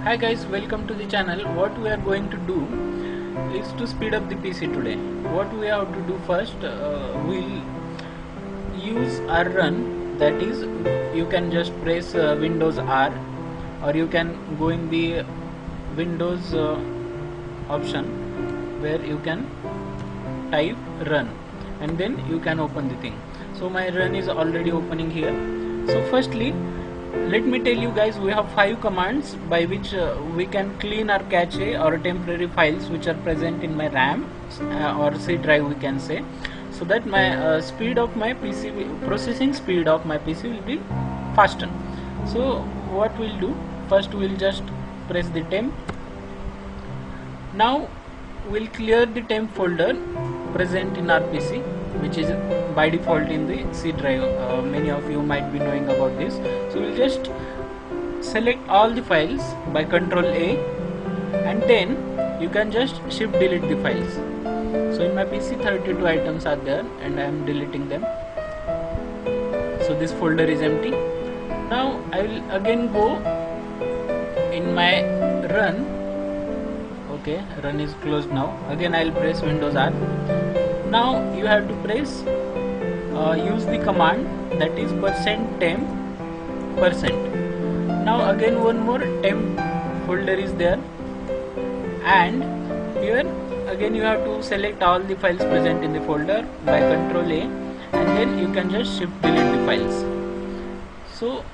Hi guys, welcome to the channel. What we are going to do is to speed up the PC today. What we have to do first, we'll use R run, that is you can just press Windows R, or you can go in the Windows option where you can type run and then you can open the thing. So my run is already opening here. So firstly, let me tell you guys, we have 5 commands by which we can clean our cache or temporary files which are present in my RAM or C drive, we can say, so that my speed of my PC, processing speed of my PC will be faster. So what we'll do, first we'll just press the temp. Now we'll clear the temp folder present in our PC, which is by default in the C drive. Many of you might be knowing about this. So we'll just select all the files by Ctrl A, and then you can just shift delete the files. So in my PC 32 items are there and I am deleting them. So this folder is empty. Now I will again go in my run. Okay, run is closed now. Again I will press Windows R. Now you have to press use the command, that is %temp%. Now again one more temp folder is there, and here again you have to select all the files present in the folder by Ctrl A, and then you can just shift delete the files. So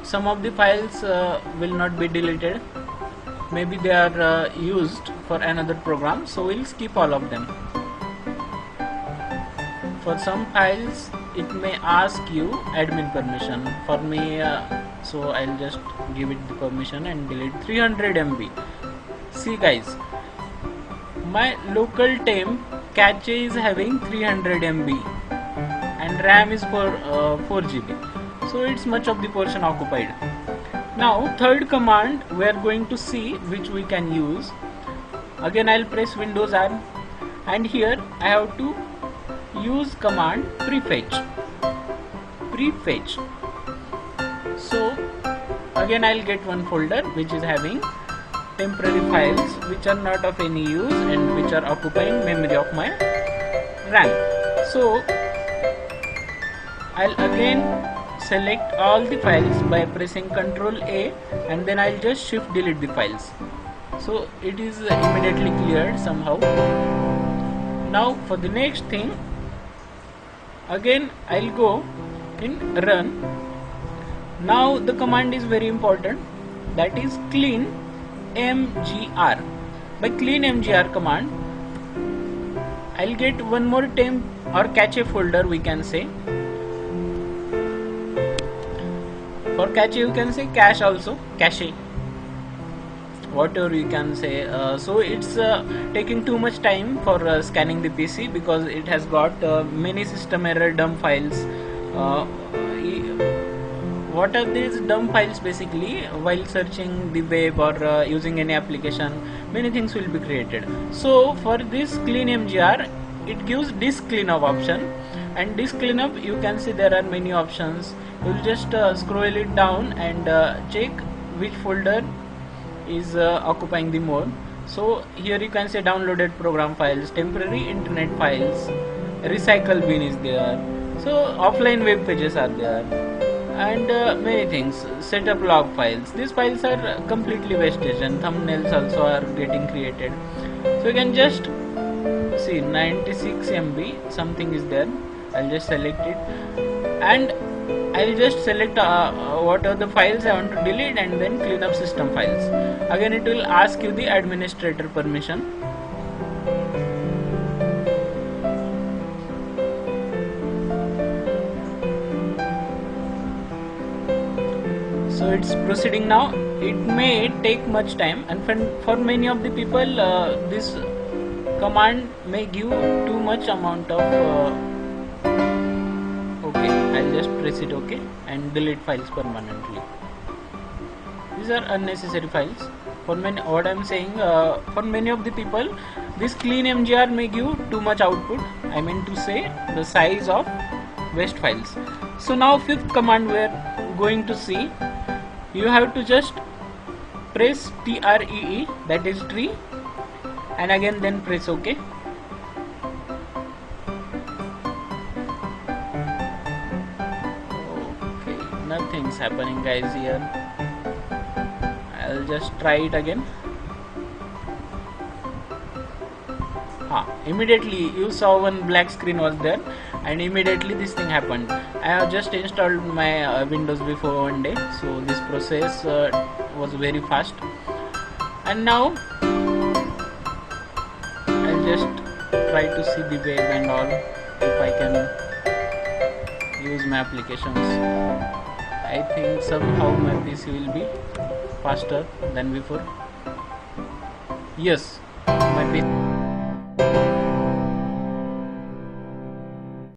some of the files will not be deleted, maybe they are used for another program, so we'll skip all of them. For some files it may ask you admin permission. For me, so I'll just give it the permission and delete 300 MB. See guys, my local temp cache is having 300 MB and RAM is for 4 GB, so it's much of the portion occupied. Now third command we are going to see which we can use. Again I'll press Windows R, and here I have to use command prefetch. So again I'll get one folder which is having temporary files which are not of any use and which are occupying memory of my RAM. So I'll again select all the files by pressing Ctrl A, and then I'll just shift delete the files. So it is immediately cleared somehow. Now for the next thing, again I'll go in run. Now the command is very important, that is clean mgr. By clean mgr command I'll get one more temp or cache folder, we can say. For cache you can say cache also, cache, whatever you can say. So it's taking too much time for scanning the PC because it has got many system error dump files. What are these dump files? Basically, while searching the web or using any application, many things will be created. So for this clean mgr, it gives disk cleanup option, and disk cleanup you can see there are many options. You will just scroll it down and check which folder is occupying the more. So here you can say downloaded program files, temporary internet files, recycle bin is there, so offline web pages are there, and many things, setup log files. These files are completely wastage, and thumbnails also are getting created. So you can just see 96 MB something is there. I'll just select it, and I'll just select what are the files I want to delete, and then clean up system files. Again it will ask you the administrator permission. So it's proceeding now. It may take much time, and for many of the people this command may give too much amount of okay, I'll just press it OK and delete files permanently. These are unnecessary files. For many, what I'm saying, for many of the people, this clean mgr may give too much output. I mean to say the size of waste files. So now fifth command we are going to see. You have to just press TREE, that is tree, and again then press OK. Okay, nothing's happening guys here. I'll just try it again. Immediately you saw one black screen was there, and immediately this thing happened. I have just installed my Windows before one day, so this process was very fast. And now I'll just try to see the web and all, if I can use my applications. I think somehow my PC will be faster than before. Yes, my PC